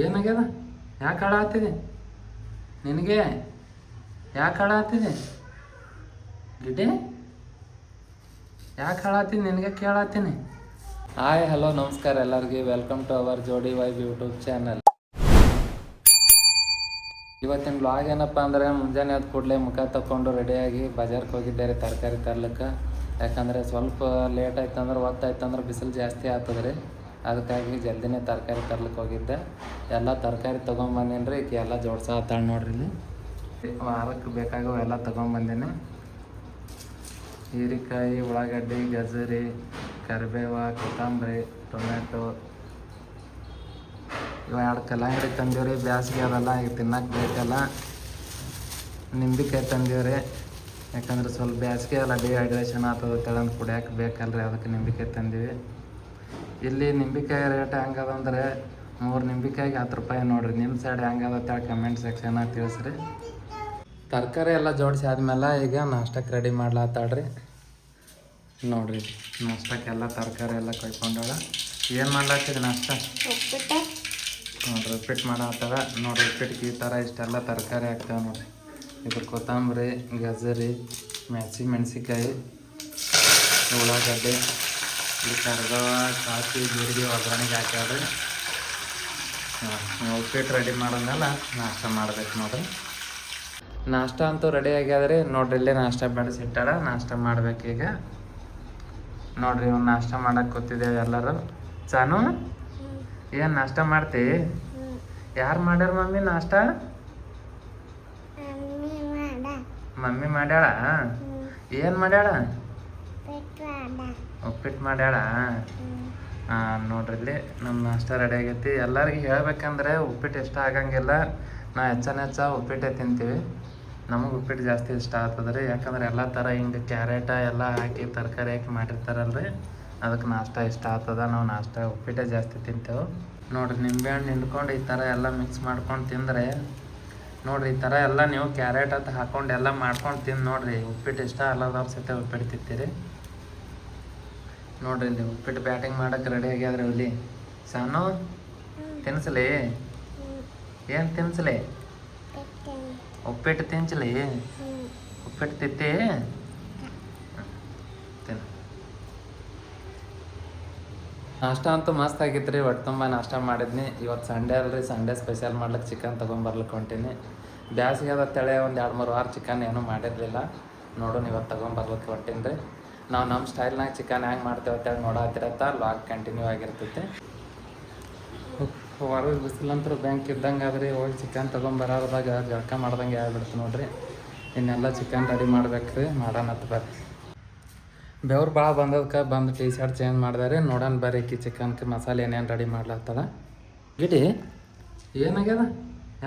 ಏನಾಗ್ಯದ? ಯಾಕೆ ಹಾಳಾಗ್ತಿದೆ ನಿನಗೆ? ಯಾಕೆ ಹಾಳಾಗ್ತಿದೆ ಗಿಡ್ಡೆ? ಯಾಕೆ ಹಾಳಾಗ್ತೀನಿ ನಿನಗೆ ಕೇಳತ್ತೀನಿ. ಹಾಯ್ ಹಲೋ ನಮಸ್ಕಾರ ಎಲ್ಲರಿಗೆ. ವೆಲ್ಕಮ್ ಟು ಅವರ್ ಜೋಡಿ ವೈಬ್ ಯೂಟ್ಯೂಬ್ ಚಾನಲ್. ಇವತ್ತಿನ ಬ್ಲಾಗ್ ಏನಪ್ಪ ಅಂದರೆ ಮುಂಜಾನೆ ಎದ್ದು ಕೂಡಲೇ ಮುಖ ತಗೊಂಡು ರೆಡಿಯಾಗಿ ಬಜಾರ್ಗೆ ಹೋಗಿದ್ದಾರೆ ತರಕಾರಿ ತರ್ಲಿಕ್ಕೆ. ಯಾಕಂದರೆ ಸ್ವಲ್ಪ ಲೇಟ್ ಆಯ್ತು ಅಂದ್ರೆ ಹೊತ್ತಾಯ್ತು ಅಂದ್ರೆ ಬಿಸಿಲು ಜಾಸ್ತಿ ಆಗ್ತದೆ ರೀ. ಅದಕ್ಕಾಗಿ ಜಲ್ದಿನೇ ತರಕಾರಿ ತರ್ಲಿಕ್ಕೆ ಹೋಗಿದ್ದೆ. ಎಲ್ಲ ತರಕಾರಿ ತೊಗೊಂಬಂದೇನಿ ರೀ. ಈಗ ಎಲ್ಲ ಜೋಡ್ಸಾತಾಳೆ ನೋಡ್ರಿ. ಇಲ್ಲಿ ವಾರಕ್ಕೆ ಬೇಕಾಗೋ ಎಲ್ಲ ತೊಗೊಂಬಂದೇನೆ. ಹೀರೆಕಾಯಿ, ಉಳ್ಳಾಗಡ್ಡಿ, ಗಜರಿ, ಕರಿಬೇವು, ಕೊತ್ತಂಬರಿ, ಟೊಮೆಟೊ, ಇವು 2 ಕಲ್ಲಂಗಡಿ ತಂದೀವ್ರಿ. ಬ್ಯಾಸಿಗೆ ಅದೆಲ್ಲ ಈಗ ತಿನ್ನಕ್ಕೆ ಬೇಕಲ್ಲ. ನಿಂಬೆಕಾಯಿ ತಂದೀವ್ರಿ. ಯಾಕಂದ್ರೆ ಸ್ವಲ್ಪ ಬ್ಯಾಸಿಗೆ ಎಲ್ಲ ಡಿಹೈಡ್ರೇಷನ್ ಆಗ್ತದೆ, ತೆಳಂದು ಕುಡಿಯೋಕೆ ಬೇಕಲ್ರಿ, ಅದಕ್ಕೆ ನಿಂಬೆಕಾಯಿ ತಂದೀವಿ. ಇಲ್ಲಿ ನಿಂಬೆಕಾಯಿ ರೇಟ್ ಹೆಂಗದಂದ್ರೆ 3 ನಿಂಬೆಕಾಯಿಗೆ 10 ರೂಪಾಯಿ ನೋಡಿರಿ. ನಿಮ್ಮ ಸೈಡ್ ಹೆಂಗದ ಕಮೆಂಟ್ ಸೆಕ್ಷನ್ನಾಗ ತಿಳಿಸ್ರಿ. ತರಕಾರಿ ಎಲ್ಲ ಜೋಡಿಸಿ ಆದ್ಮೇಲೆ ಈಗ ನಾಷ್ಟಕ್ಕೆ ರೆಡಿ ಮಾಡ್ಲಾತ್ತಾಳ್ರಿ. ನೋಡಿರಿ ನಾಷ್ಟಕ್ಕೆಲ್ಲ ತರಕಾರಿ ಎಲ್ಲ ಕೊಯ್ಕೊಂಡಾಳ. ಏನು ಮಾಡ್ಲಾತ್ತಿದ್ರಿ ನಾಷ್ಟ? ನೋಡ್ರಿ ಉಪ್ಪಿಟ್ಟು ಮಾಡತ್ತಾಳ. ನೋಡ್ರಿ ಉಪ್ಪಿಟ್ಟಿಗೆ ಈ ಥರ ಇಷ್ಟೆಲ್ಲ ತರಕಾರಿ ಹಾಕ್ತೇವೆ ನೋಡಿರಿ. ಇದು ಕೊತ್ತಂಬರಿ, ಗಜರಿ, ಮೆಣಸಿನ್ಕಾಯಿ, ಉಳ್ಳಾಗಡ್ಡೆ, ಇದು ಕರಿಬೇವ, ಸಾಸಿವೆ, ಜೀರಿಗೆ ಒಗ್ಗರಣೆಗೆ ಹಾಕ್ಯಾವ್ರಿ. ಉಪ್ಪಿಟ್ಟು ರೆಡಿ ಮಾಡೋದ್ಮೇಲೆ ನಾಷ್ಟ ಮಾಡ್ಬೇಕು ನೋಡ್ರಿ. ನಾಷ್ಟ ಅಂತೂ ರೆಡಿ ಆಗ್ಯಾದ್ರಿ. ನೋಡ್ರಿ ಇಲ್ಲೇ ನಾಷ್ಟ ಬೆಳೆಸಿಟ್ಟಾಳ. ನಾಷ್ಟ ಮಾಡ್ಬೇಕೀಗ. ನೋಡ್ರಿ ಇವ್ನು ನಾಷ್ಟ ಮಾಡಕ್ಕೆ ಕೂತಿದ್ದೇವೆ ಎಲ್ಲರೂ. ಚಾನು ಏನು ನಾಷ್ಟ ಮಾಡ್ತಿ? ಯಾರು ಮಾಡ್ಯಾರ ಮಮ್ಮಿ ನಾಷ್ಟ? ಮಮ್ಮಿ ಮಾಡ್ಯಾಳ. ಏನು ಮಾಡ್ಯಾಳ? ಉಪ್ಪಿಟ್ಟು ಮಾಡ್ಯಾಳ. ನೋಡ್ರಿ ಇಲ್ಲಿ ನಮ್ಮ ನಾಷ್ಟ ರೆಡಿ ಆಗೈತಿ. ಎಲ್ಲರಿಗೂ ಹೇಳ್ಬೇಕಂದ್ರೆ ಉಪ್ಪಿಟ್ಟು ಇಷ್ಟ ಆಗಂಗಿಲ್ಲ. ನಾವು ಹೆಚ್ಚ ಉಪ್ಪಿಟ್ಟೆ ತಿಂತೀವಿ. ನಮಗೆ ಉಪ್ಪಿಟ್ಟು ಜಾಸ್ತಿ ಇಷ್ಟ ಆಗ್ತದೆ ರೀ. ಯಾಕಂದ್ರೆ ಎಲ್ಲ ಥರ ಹಿಂಗೆ ಕ್ಯಾರೆಟ ಎಲ್ಲ ಹಾಕಿ ತರಕಾರಿ ಹಾಕಿ ಮಾಡಿರ್ತಾರಲ್ರಿ, ಅದಕ್ಕೆ ನಾಷ್ಟ ಇಷ್ಟ ಆಗ್ತದೆ. ನಾವು ನಾಷ್ಟ ಉಪ್ಪಿಟ್ಟೆ ಜಾಸ್ತಿ ತಿಂತೇವೆ. ನೋಡಿರಿ ನಿಂಬೆಹಣ್ಣು ಹಿಂಡ್ಕೊಂಡು ಈ ಥರ ಎಲ್ಲ ಮಿಕ್ಸ್ ಮಾಡ್ಕೊಂಡು ತಿಂದರೆ, ನೋಡಿರಿ ಈ ಥರ ಎಲ್ಲ ನೀವು ಕ್ಯಾರೆಟ್ ಅಂತ ಹಾಕ್ಕೊಂಡು ಎಲ್ಲ ಮಾಡ್ಕೊಂಡು ತಿಂದು ನೋಡಿರಿ. ಉಪ್ಪಿಟ್ಟು ಇಷ್ಟ ಅಲ್ಲದವ್ರ ಸತೆ ಉಪ್ಪಿಟ್ಟು ತಿಂತೀರಿ. ನೋಡಿರಿ ಇಲ್ಲಿ ಉಪ್ಪಿಟ್ಟು ಬ್ಯಾಟಿಂಗ್ ಮಾಡೋಕ್ಕೆ ರೆಡಿ ಆಗ್ಯಾದ್ರಿ. ಇಲ್ಲಿ ಸಾನು ತಿನ್ಸಲಿ? ಏನು ತಿನ್ಸಲಿ? ಉಪ್ಪಿಟ್ಟು ತಿನ್ಸಲಿ? ಉಪ್ಪಿಟ್ಟು ತಿತ್ತಿ ತಿನ್. ನಾಷ್ಟ ಅಂತೂ ಮಸ್ತ್ ಆಗಿತ್ತು ರೀ. ಹೊಟ್ಟೆ ತುಂಬ ನಾಷ್ಟ ಮಾಡಿದ್ನಿ. ಇವತ್ತು ಸಂಡೇ ಅಲ್ರಿ, ಸಂಡೇ ಸ್ಪೆಷಲ್ ಮಾಡ್ಲಿಕ್ಕೆ ಚಿಕನ್ ತೊಗೊಂಬರ್ಲಿಕ್ಕೆ ಹೊಂಟೀನಿ. ಬ್ಯಾಸಿಗೆ ಅದ ತಳೆ ಒಂದು 2-3 ವಾರ ಚಿಕನ್ ಏನೂ ಮಾಡಿರಲಿಲ್ಲ. ನೋಡೋಣ ಇವತ್ತು ತೊಗೊಂಬರ್ಲಿಕ್ಕೆ ಹೊಂಟೀನಿ ರೀ. ನಾವು ನಮ್ಮ ಸ್ಟೈಲ್ನಾಗ ಚಿಕನ್ ಹೆಂಗೆ ಮಾಡ್ತೇವೆ ಅಂತೇಳಿ ನೋಡತ್ತಿರತ್ತ ಲಾಗ್ ಕಂಟಿನ್ಯೂ ಆಗಿರ್ತೈತಿ. ಹೊರಗೆ ಬಿಸಿಲಂತರೂ ಬ್ಯಾಂಕ್ ಇದ್ದಂಗೆ ಆದ್ರಿ. ಹೋಗಿ ಚಿಕನ್ ತೊಗೊಂಬರೋದಾಗ ಜಳಕ ಮಾಡ್ದಂಗೆ ಆಗ್ಬಿಡ್ತು ನೋಡ್ರಿ. ಇನ್ನೆಲ್ಲ ಚಿಕನ್ ರೆಡಿ ಮಾಡ್ಬೇಕು ರೀ. ಮಾಡೋಣತ್ತು ಬರ್ರಿ. ಬೆವ್ರು ಭಾಳ ಬಂದದಕ್ಕೆ ಬಂದು ಟೀ ಶರ್ಟ್ ಚೇಂಜ್ ಮಾಡಿದೆ ರೀ. ನೋಡೋಣ ಬರ್ರಿ ಕಿ ಚಿಕನ್ಗೆ ಮಸಾಲೆ ಏನೇನು ರೆಡಿ ಮಾಡ್ಲತ್ತದ. ಗಿಡಿ ಏನಾಗ್ಯದ?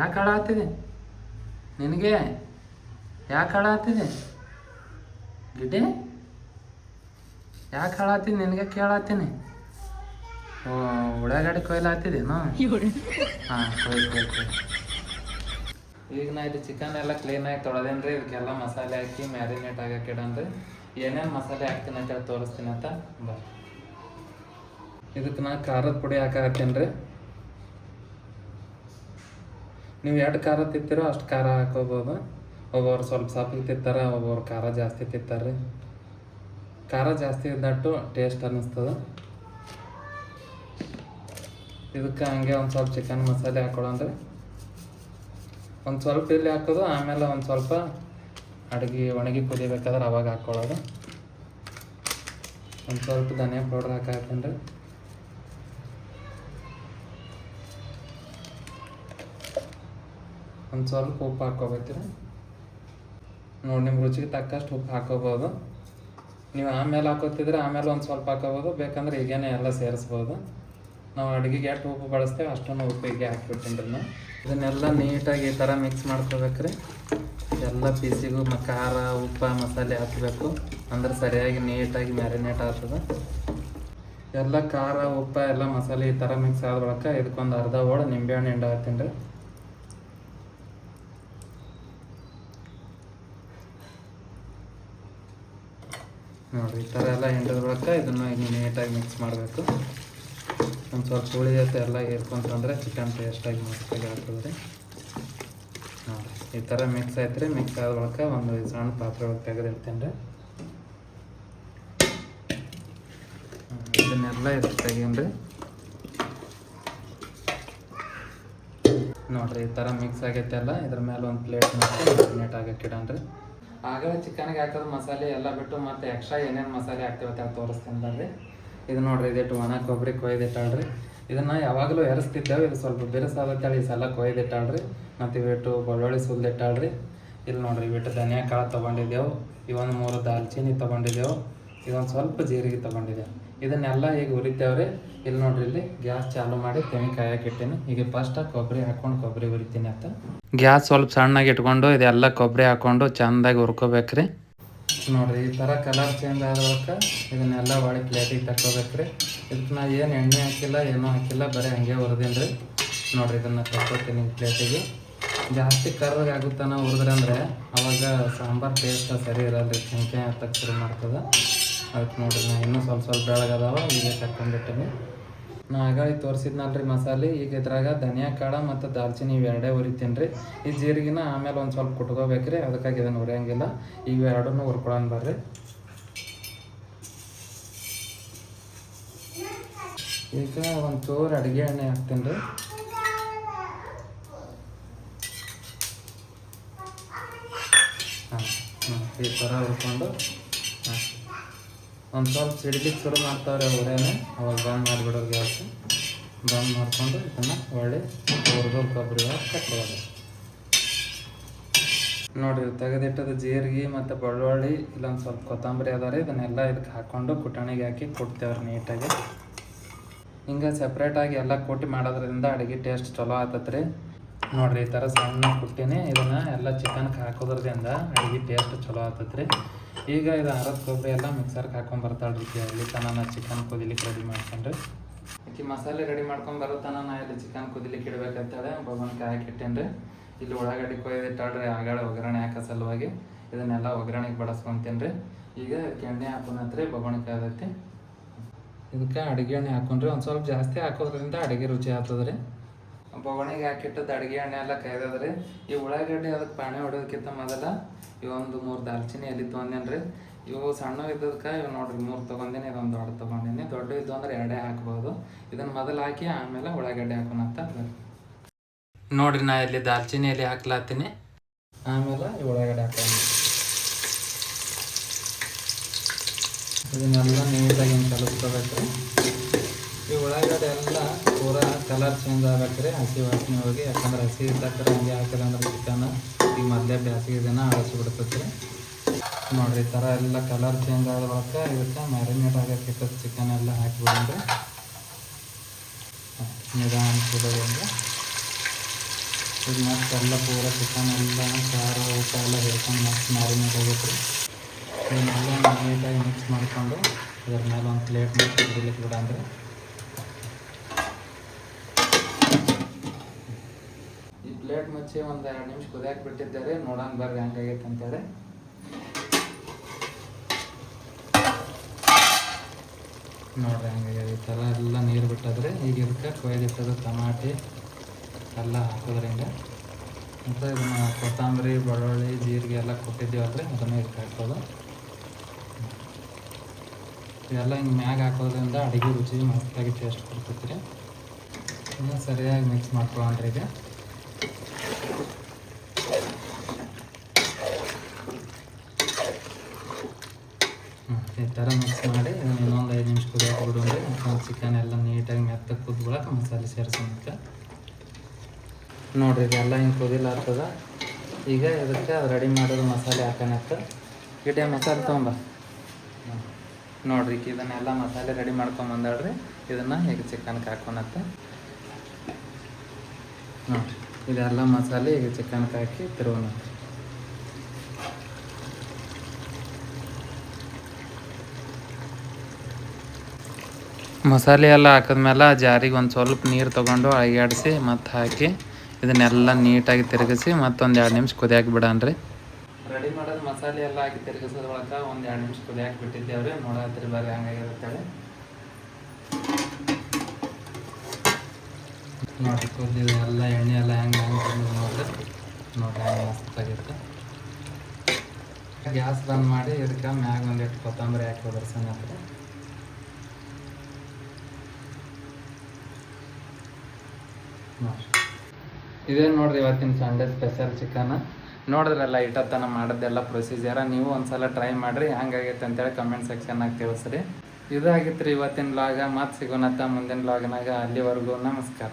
ಯಾಕೆ ಹಾಳಾಗ್ತಿದೆ ನಿನಗೆ? ಯಾಕೆ ಹಾಳಾಗ್ತಿದೆ ಗಿಡ್ಡೆ? ಯಾಕೆ ಹಾಳಾಗ್ತೀನಿ ನಿನಗೆ ಕೇಳತ್ತೀನಿ. ಉಳ್ಳಾಗಡ್ಡಿ ಕೊಯ್ಲಾಗ್ತಿದೇನು? ಹಾಂ ಕೊಯ್. ಈಗ ನಾ ಇದು ಚಿಕನ್ ಎಲ್ಲ ಕ್ಲೀನಾಗಿ ತೊಳೆದೇನಿ ರೀ. ಇದಕ್ಕೆಲ್ಲ ಮಸಾಲೆ ಹಾಕಿ ಮ್ಯಾರಿನೇಟ್ ಆಗಕ್ಕೆ ಇಡನ್ರಿ. ಏನೇನು ಮಸಾಲೆ ಹಾಕ್ತೀನಿ ಅಂತೇಳಿ ತೋರಿಸ್ತೀನಿ ಅಂತ ಬಾ. ಇದಕ್ಕೆ ನಾ ಖಾರದ ಪುಡಿ ಹಾಕತ್ತೀನಿ ರೀ. ನೀವು ಎಷ್ಟು ಖಾರ ತಿಂತೀರೋ ಅಷ್ಟು ಖಾರ ಹಾಕೋಬೋದು. ಒಬ್ಬರು ಸ್ವಲ್ಪ ಸಪ್ಪಗೆ ತಿಂತಾರೆ, ಒಬ್ಬರು ಖಾರ ಜಾಸ್ತಿ ತಿಂತಾರೆ. ಖಾರ ಜಾಸ್ತಿ ಇದ್ದಟ್ಟು ಟೇಸ್ಟ್ ಅನ್ನಿಸ್ತದೆ. ಇದಕ್ಕೆ ಹಂಗೆ ಒಂದು ಸ್ವಲ್ಪ ಚಿಕನ್ ಮಸಾಲೆ ಹಾಕೊಳ್ಳೋಣ್ರಿ. ಒಂದು ಸ್ವಲ್ಪ ಇಲ್ಲಿ ಹಾಕೋದು, ಆಮೇಲೆ ಒಂದು ಸ್ವಲ್ಪ ಒಣಗಿ ಕುದಿಬೇಕಾದ್ರೆ ಅವಾಗ ಹಾಕ್ಕೊಳ್ಳೋದು. ಒಂದು ಸ್ವಲ್ಪ ಧನಿಯಾ ಪೌಡ್ರ್ ಹಾಕತ್ತೀನಿ ರೀ. ಒಂದು ಸ್ವಲ್ಪ ಉಪ್ಪು ಹಾಕ್ಕೋಬೇಕ್ರಿ. ನೋಡಿ ನಿಮ್ಮ ರುಚಿಗೆ ತಕ್ಕಷ್ಟು ಉಪ್ಪು ಹಾಕೋಬೋದು. ನೀವು ಆಮೇಲೆ ಹಾಕೋತಿದ್ರೆ ಆಮೇಲೆ ಒಂದು ಸ್ವಲ್ಪ ಹಾಕೋಬೋದು. ಬೇಕಂದ್ರೆ ಈಗೇನೆ ಎಲ್ಲ ಸೇರಿಸ್ಬೋದು. ನಾವು ಅಡುಗೆಗೆ ಎಷ್ಟು ಉಪ್ಪು ಬಳಸ್ತೇವೆ ಅಷ್ಟನ್ನು ಉಪ್ಪಿಗೆ ಹಾಕಿಬಿಡ್ತೀನಿ ರೀ. ನಾವು ಇದನ್ನೆಲ್ಲ ನೀಟಾಗಿ ಈ ಥರ ಮಿಕ್ಸ್ ಮಾಡ್ಕೋಬೇಕ್ರಿ. ಎಲ್ಲ ಪೀಸಿಗೂ ಖಾರ, ಉಪ್ಪು, ಮಸಾಲೆ ಹಾಕಬೇಕು. ಅಂದ್ರೆ ಸರಿಯಾಗಿ ನೀಟಾಗಿ ಮ್ಯಾರಿನೇಟ್ ಆಗ್ತದೆ. ಎಲ್ಲ ಖಾರ, ಉಪ್ಪು ಎಲ್ಲ ಮಸಾಲೆ ಈ ಥರ ಮಿಕ್ಸ್ ಆದ ಬಳಿಕ ಇದಕ್ಕೊಂದು ಅರ್ಧ ಓಡ ನಿಂಬೆಹಣ್ಣು ಹಿಂಡಿ ಹಾಕ್ತೀನಿ ರೀ. ನೋಡಿರಿ ಈ ಥರ ಎಲ್ಲ ಹಿಂಡಿದ ಬಳಿಕ ಇದನ್ನು ನೀಟಾಗಿ ಮಿಕ್ಸ್ ಮಾಡಬೇಕು. ಒಂದು ಸ್ವಲ್ಪ ಹುಳಿ ಜೊತೆ ಎಲ್ಲ ಇರ್ಕೊಂತಂದ್ರೆ ಚಿಕನ್ ಟೇಸ್ಟಾಗಿ ಮಸ್ತಾಗಿ ಆಗ್ತದೆ ರೀ. ನೋಡಿರಿ ಈ ಥರ ಮಿಕ್ಸ್ ಆಯ್ತು ರೀ. ಮಿಕ್ಸ್ ಆದ ಬಳಿಕ ಒಂದು ಸಣ್ಣ ಪಾತ್ರೆ ಒಳಗೆ ತೆಗೆದಿಡ್ತೀನಿ ರೀ. ಇದನ್ನೆಲ್ಲ ಇದಕ್ಕೆ ತೆಗೀನಿ ರೀ. ನೋಡಿರಿ ಈ ಥರ ಮಿಕ್ಸ್ ಆಗೈತೆ ಎಲ್ಲ. ಇದ್ರ ಮೇಲೆ ಒಂದು ಪ್ಲೇಟ್ ಮಾಡಿ ಮ್ಯಾರಿನೇಟ್ ಆಗಕ್ಕೆ ಇಡೋಣ ರೀ. ಆಗಲೇ ಚಿಕನ್ಗೆ ಹಾಕೋದು ಮಸಾಲೆ ಎಲ್ಲ ಬಿಟ್ಟು ಮತ್ತು ಎಕ್ಸ್ಟ್ರಾ ಏನೇನು ಮಸಾಲೆ ಹಾಕ್ತೀವತ್ತೆ ಅಂತ ತೋರಿಸ್ತೀನಿ ಬರ್ರಿ. ಇದು ನೋಡಿರಿ ಇದಿಟ್ಟು ಒಣ ಕೊಬ್ಬರಿ ಕೊಯ್ದಿಟ್ಟಾಳ್ರಿ. ಇದನ್ನು ಯಾವಾಗಲೂ ಎರಿಸ್ತಿದ್ದೇವೆ. ಇದು ಸ್ವಲ್ಪ ಬಿರುಸಾಗತ್ತೇಳಿ ಈ ಸಲ ಕೊಯ್ದಿಟ್ಟಾಳ್ರಿ. ಮತ್ತು ಇವಿಟ್ಟು ಬೆಳ್ಳುಳ್ಳಿ ಸುಲಿದಿಟ್ಟಾಳ್ರಿ. ಇಲ್ಲಿ ನೋಡಿರಿ ಇವಿಟ್ಟು ಧನಿಯಾ ಕಾಳು ತೊಗೊಂಡಿದ್ದೆವು. ಇವೊಂದು 3 ದಾಲ್ಚಿನ್ನಿ ತೊಗೊಂಡಿದ್ದೆವು. ಇದೊಂದು ಸ್ವಲ್ಪ ಜೀರಿಗೆ ತೊಗೊಂಡಿದ್ದೆವು. ಇದನ್ನೆಲ್ಲ ಈಗ ಹುರಿತೇವ್ರಿ. ಇಲ್ಲಿ ನೋಡ್ರಿ ಇಲ್ಲಿ ಗ್ಯಾಸ್ ಚಾಲು ಮಾಡಿ ತೆಂಗಿ ಕಾಯಕ್ಕೆ ಇಟ್ಟೀನಿ. ಈಗ ಫಸ್ಟ್ ಕೊಬ್ಬರಿ ಹಾಕ್ಕೊಂಡು ಕೊಬ್ಬರಿ ಹುರಿತೀನಿ ಅಂತ. ಗ್ಯಾಸ್ ಸ್ವಲ್ಪ ಸಣ್ಣಗೆ ಇಟ್ಕೊಂಡು ಇದೆಲ್ಲ ಕೊಬ್ಬರಿ ಹಾಕ್ಕೊಂಡು ಚೆಂದಾಗಿ ಹುರ್ಕೋಬೇಕ್ರಿ. ನೋಡಿರಿ ಈ ಥರ ಕಲರ್ ಚೇಂಜ್ ಆದೊಳಕ್ಕೆ ಇದನ್ನೆಲ್ಲ ಒಳ್ಳೆ ಪ್ಲೇಟಿಗೆ ತಕ್ಕೋಬೇಕ್ರಿ. ಇದಕ್ಕೆ ನಾ ಏನು ಎಣ್ಣೆ ಹಾಕಿಲ್ಲ ಏನೂ ಹಾಕಿಲ್ಲ, ಬರೀ ಹಂಗೆ ಹುರಿದೀನಿ ರೀ. ನೋಡಿರಿ ಇದನ್ನು ತಕ್ಕೋತೀನಿ ಪ್ಲೇಟಿಗೆ. ಜಾಸ್ತಿ ಕರ್ರಗೆ ಆಗುತ್ತೆ ನಾವು ಹುರಿದ್ರೆ ಅಂದರೆ ಅವಾಗ ಸಾಂಬಾರು ಟೇಸ್ಟ್ ಸರಿ ಇರಲ್ಲ ರೀ. ಕೆಂಕೆ ಹತ್ತಕ್ಕೆ ಶುರು ಮಾಡ್ತದೆ. ಅದಕ್ಕೆ ನೋಡಿರಿ ನಾ ಇನ್ನೂ ಸ್ವಲ್ಪ ಬೆಳಗದಾವ ಈಗ ತಕ್ಕೊಂಡ್ಬಿಟ್ಟೀನಿ. ನಾ ಆಗಾಳಿ ತೋರಿಸಿದ್ನಲ್ರಿ ಮಸಾಲೆ. ಈಗ ಇದ್ರಾಗ ಧನಿಯಾ ಕಾಳು ಮತ್ತು ದಾಲ್ಚಿನ್ನಿ ಇವೆರಡೇ ಹುರಿತೀನಿ ರೀ. ಈ ಜೀರಿಗೆನ ಆಮೇಲೆ ಒಂದು ಸ್ವಲ್ಪ ಕುಟ್ಕೋಬೇಕ್ರಿ. ಅದಕ್ಕಾಗಿ ಇದನ್ನು ಹುರಿಯಂಗಿಲ್ಲ. ಇವೆರಡನ್ನೂ ಹುರ್ಕೊಳ್ಳೋಣ ಬರ್ರಿ. ಈಗ ಒಂದು ಚೂರು ಅಡುಗೆ ಎಣ್ಣೆ ಹಾಕ್ತೀನಿ ರೀ. ಈ ಥರ ಹುರ್ಕೊಂಡು ಒಂದು ಸ್ವಲ್ಪ ಸಿಡಿಲಿಕ್ಕೆ ಶುರು ಮಾಡ್ತಾವ್ರೆ ಉರೇನೆ. ಅವಾಗ ಬಂದ್ ಮಾಡಿಬಿಡೋದು ಗ್ಯಾಸ್. ಬಂದ್ ಮಾಡಿಕೊಂಡು ಇದನ್ನು ಒಳ್ಳೆ ಹುರಿದೋರು ಕೊಬ್ಬರಿ ಒಳಗೆ ತಕ್ಕೊಳ್ಳೋದು. ನೋಡಿರಿ ತೆಗೆದಿಟ್ಟದ ಜೀರಿಗೆ ಮತ್ತು ಬೆಳ್ಳುಳ್ಳಿ ಇಲ್ಲೊಂದು ಸ್ವಲ್ಪ ಕೊತ್ತಂಬರಿ ಅದಾರೆ. ಇದನ್ನೆಲ್ಲ ಇದಕ್ಕೆ ಹಾಕ್ಕೊಂಡು ಕುಟಾಣಿಗೆ ಹಾಕಿ ಕೊಡ್ತೇವ್ರಿ ನೀಟಾಗಿ. ಹಿಂಗೆ ಸಪ್ರೇಟಾಗಿ ಎಲ್ಲ ಕೊಟ್ಟು ಮಾಡೋದ್ರಿಂದ ಅಡುಗೆ ಟೇಸ್ಟ್ ಚಲೋ ಆಗ್ತದೆ ರೀ. ನೋಡಿರಿ ಈ ಥರ ಸಣ್ಣ ಕುಟ್ಟಿನಿ. ಇದನ್ನು ಎಲ್ಲ ಚಿಕನ್ಗೆ ಹಾಕೋದ್ರಿಂದ ಅಡುಗೆ ಟೇಸ್ಟ್ ಚಲೋ ಆಗ್ತದೆ ರೀ. ಈಗ ಇದು ಅರದ ಕೊಬ್ಬರಿ ಎಲ್ಲ ಮಿಕ್ಸರ್ಗೆ ಹಾಕೊಂಬರ್ತಾಳ್ರಿ. ಇಲ್ಲಿ ತನ ಚಿಕನ್ ಕುದಿಲಿಕ್ಕೆ ರೆಡಿ ಮಾಡ್ಕೊಂಡ್ರಿ. ಆಕಿ ಮಸಾಲೆ ರೆಡಿ ಮಾಡ್ಕೊಂಬರತನ ನಾ ಇಲ್ಲಿ ಚಿಕನ್ ಕುದಿಲಿಕ್ಕೆ ಇಡ್ಬೇಕಂತೇಳಿ ಬೊಗಣಿಗೆ ಹಾಕಿಟ್ಟೇನಿ ರೀ. ಇಲ್ಲಿ ಉಳ್ಳಾಗಡ್ಡಿ ಕೊಯ್ದಿಟ್ಟಾಳ್ರಿ ಆಗಾಳೆ ಒಗ್ಗರಣೆ ಹಾಕೋ ಸಲುವಾಗಿ. ಇದನ್ನೆಲ್ಲ ಒಗ್ಗರಣೆಗೆ ಬಡಿಸ್ಕೊತೀನಿ ರೀ. ಈಗ ಇದಕ್ಕೆ ಎಣ್ಣೆ ಹಾಕೋಣತ್ರಿ. ಬೊಗಣಿಗೆ ಆದೈತಿ. ಇದಕ್ಕೆ ಅಡುಗೆ ಎಣ್ಣೆ ಹಾಕೊಂಡ್ರಿ. ಒಂದು ಸ್ವಲ್ಪ ಜಾಸ್ತಿ ಹಾಕೋದ್ರಿಂದ ಅಡುಗೆ ರುಚಿ ಆಗ್ತದೆ ರೀ. ಬೊಗಣಿಗೆ ಹಾಕಿಟ್ಟದ್ದು ಅಡುಗೆ ಎಣ್ಣೆ ಎಲ್ಲ ಕಾಯ್ದದ್ರಿ. ಈ ಉಳ್ಳಾಗಡ್ಡಿ ಅದಕ್ಕೆ ಪಾಣಿ ಹೊಡೋದಕ್ಕಿಂತ ಮೊದಲ ಇವೊಂದು 3 ದಾಲ್ಚಿನ್ನಿ ಎಲ್ಲಿ ತೊಗೊಂಡೇನಿ ರೀ. ಇವು ಸಣ್ಣ ಇದ್ದದಕ್ಕೆ ಇವು ನೋಡಿರಿ 3 ತೊಗೊಂಡೀನಿ. ಇದೊಂದು ದೊಡ್ಡ ತೊಗೊಂಡೀನಿ. ದೊಡ್ಡ ಇದ್ದು ಅಂದ್ರೆ 2 ಹಾಕ್ಬೋದು. ಇದನ್ನು ಮೊದಲು ಹಾಕಿ ಆಮೇಲೆ ಉಳ್ಳಾಗಡ್ಡಿ ಹಾಕೋಣಂತ ನೋಡಿರಿ. ನಾ ಇಲ್ಲಿ ದಾಲ್ಚಿನ್ನಿ ಎಲ್ಲಿ ಹಾಕ್ಲಾತೀನಿ. ಆಮೇಲೆ ಈ ಉಳ್ಳಾಗಡ್ಡಿ ಹಾಕೋಣ. ಇದನ್ನೆಲ್ಲ ನೀಟಾಗಿ ಹಿಂಗೆ ಕಲಿಸ್ಕೋಬೇಕು. ಈ ಉಳ್ಳಾಗಡ್ಡೆ ಎಲ್ಲ ಪೂರಾ ಕಲರ್ ಚೇಂಜ್ ಆಗ್ಬೇಕ್ರಿ. ಹಸಿ ವಾಸನೆ ಹೋಗಿ. ಯಾಕಂದ್ರೆ ಹಸಿ ಇದ್ದಕ್ರೆ ಹಂಗೆ ಹಾಕಿದಂದ್ರೆ ಚಿಕನ್ ಈಗ ಮೊದಲೇ ಬೇಸಿಗೆ ದಿನ ಅಳಿಸ್ಬಿಡ್ತೈತಿ ರೀ. ನೋಡಿರಿ ಈ ಥರ ಎಲ್ಲ ಕಲರ್ ಚೇಂಜ್ ಆದ ಬಳಿಕ ಇದಕ್ಕೆ ಮ್ಯಾರಿನೇಟ್ ಆಗಕ್ಕೆ ಇಟ್ಟದ್ದು ಚಿಕನ್ ಎಲ್ಲ ಹಾಕಿಬಿಡ್ರಿ. ನಿಧಾನ ಕುದೋದ್ರಿಂದ ಈಗ ಮತ್ತೆಲ್ಲ ಪೂರ ಚಿಕನ್ ಎಲ್ಲ ಖಾರ ಊಟ ಎಲ್ಲ ಹಿಡ್ಕೊಂಡು ಮತ್ತೆ ಮ್ಯಾರಿನೇಟ್ ಆಗೈತೆ ರೀ. ಇದನ್ನೆಲ್ಲ ನೀಟಾಗಿ ಮಿಕ್ಸ್ ಮಾಡಿಕೊಂಡು ಇದ್ರ ಮೇಲೆ ಒಂದು ಪ್ಲೇಟ್ ಮಾಡಿ ಕುದಿಲಿಕ್ಕೆ ಬಿಡಂದ್ರೆ. ಈ ಪ್ಲೇಟ್ ಮುಚ್ಚಿ ಒಂದು 2 ನಿಮಿಷ ಕುದಿಯಕ್ಕೆ ಬಿಟ್ಟಿದ್ದಾರೆ. ನೋಡೋಣ ಬರ್ರಿ ಹೆಂಗಾಗೈತೆ ಅಂತೇಳಿ. ನೋಡ್ರಿ ಹಂಗಾಗ್ಯದ. ಈ ಥರ ಎಲ್ಲ ನೀರು ಬಿಟ್ಟದ್ರೆ ಈಗ ಇದಕ್ಕೆ ಕೊಯ್ದಿಟ್ಟದು ಟಮಾಟಿ ಎಲ್ಲ ಹಾಕಿದ್ರಿಂದ ಮತ್ತು ಇದನ್ನು ಕೊತ್ತಂಬರಿ ಬೆಳ್ಳುಳ್ಳಿ ಜೀರಿಗೆ ಎಲ್ಲ ಕೊಟ್ಟಿದ್ದೀವಲ್ರಿ ಅದನ್ನು ಇದಕ್ಕೆ ಹಾಕೋದು. ಇವೆಲ್ಲ ಹಿಂಗೆ ಮ್ಯಾಗ ಹಾಕೋದ್ರಿಂದ ಅಡುಗೆ ರುಚಿ ಮಸ್ತಾಗಿ ಟೇಸ್ಟ್ ಕೊಡ್ತೈತಿ ರೀ. ಇನ್ನೂ ಸರಿಯಾಗಿ ಮಿಕ್ಸ್ ಮಾಡ್ಕೊಳ್ಳೋಣ್ರಿ. ಈಗ ಈ ಥರ ಮಿಕ್ಸ್ ಮಾಡಿ ಇನ್ನೊಂದು 5 ನಿಮಿಷ ಕುದಿಯೋಕೆ ಬಿಡೋಣ್ರಿ. ಯಾಕಂದ್ರೆ ಚಿಕನ್ ಎಲ್ಲ ನೀಟಾಗಿ ಮೆತ್ತಗೆ ಕುದ್ಬಿಡಕ್ಕೆ ಮಸಾಲೆ ಸೇರಿಸೋಣಕ್ಕೆ. ನೋಡಿರಿ ಇದೆಲ್ಲ ಹಿಂಗೆ ಕುದಿಲಾಗ್ತದ. ಈಗ ಇದಕ್ಕೆ ಅದು ರೆಡಿ ಮಾಡೋದು ಮಸಾಲೆ ಹಾಕೋಣಕ್ಕೆ. ಗಿಡ್ಡೆ ಮಸಾಲೆ ತೊಗೊಂಬ. ನೋಡ್ರಿ ಇದನ್ನೆಲ್ಲ ಮಸಾಲೆ ರೆಡಿ ಮಾಡ್ಕೊಂಬಂದಾಳ್ರಿ. ಇದನ್ನು ಈಗ ಚಿಕನ್ಗೆ ಹಾಕೋಣತ್ತೆ. ನೋಡಿರಿ ಇದೆಲ್ಲ ಮಸಾಲೆ ಈಗ ಚಿಕನ್ಗೆ ಹಾಕಿ ತಿರುಗೋಣ. ಮಸಾಲೆ ಎಲ್ಲ ಹಾಕಿದ್ಮೇಲೆ ಜಾರಿಗೆ ಒಂದು ಸ್ವಲ್ಪ ನೀರು ತೊಗೊಂಡು ಅಳಗ್ಯಾಡಿಸಿ ಮತ್ತು ಹಾಕಿ ಇದನ್ನೆಲ್ಲ ನೀಟಾಗಿ ತಿರುಗಿಸಿ ಮತ್ತೊಂದು 2 ನಿಮಿಷ ಕುದಿಯಾಕೆ ಬಿಡೋಣ್ರಿ. ರೆಡಿ ಮಾಡೋದು ಮಸಾಲೆ ಎಲ್ಲ ಹಾಕಿ ತಿರುಗಿಸೋದ್ರ ಒಳಗೆ ಒಂದು 2 ನಿಮಿಷ ಕುದಿಯಾಕೆ ಬಿಟ್ಟಿದ್ದೇವ್ರಿ. ನೋಡತ್ರಿ ಬರ್ರಿ ಹಂಗಾಗಿರುತ್ತೇಳಿ. ನೋಡಿರಿ ಕುದ್ದಿದೆ ಎಲ್ಲ ಎಣ್ಣೆ ಎಲ್ಲ ಹೆಂಗೆ ನೋಡ್ರಿ ಹೆಂಗೆ ಮಸ್ತಾಗಿತ್ತು. ಗ್ಯಾಸ್ ಬಂದ್ ಮಾಡಿ ಇದಕ್ಕೆ ಮ್ಯಾಗ ಒಂದಿಟ್ಟು ಕೊತ್ತಂಬರಿ ಹಾಕಿ ಒದರ್ಸೋಣ ಹತ್ರ. ಇದೇನು ನೋಡ್ರಿ ಇವತ್ತಿನ ಸಂಡೇ ಸ್ಪೆಷಲ್ ಚಿಕನ್. ನೋಡಿದ್ರಲ್ಲ ಇಟ್ಟತ್ತನ ಮಾಡೋದೆಲ್ಲ ಪ್ರೊಸೀಜರ. ನೀವು ಒಂದ್ಸಲ ಟ್ರೈ ಮಾಡಿರಿ, ಹೆಂಗಾಗೈತೆ ಅಂತೇಳಿ ಕಮೆಂಟ್ ಸೆಕ್ಷನ್ನಾಗ ತಿಳಿಸ್ರಿ. ಇದಾಗಿತ್ತು ರೀ ಇವತ್ತಿನ ವ್ಲಾಗ. ಮತ್ತೆ ಸಿಗೋಣತ್ತ ಮುಂದಿನ ವ್ಲಾಗ್ನಾಗ. ಅಲ್ಲಿವರೆಗೂ ನಮಸ್ಕಾರ.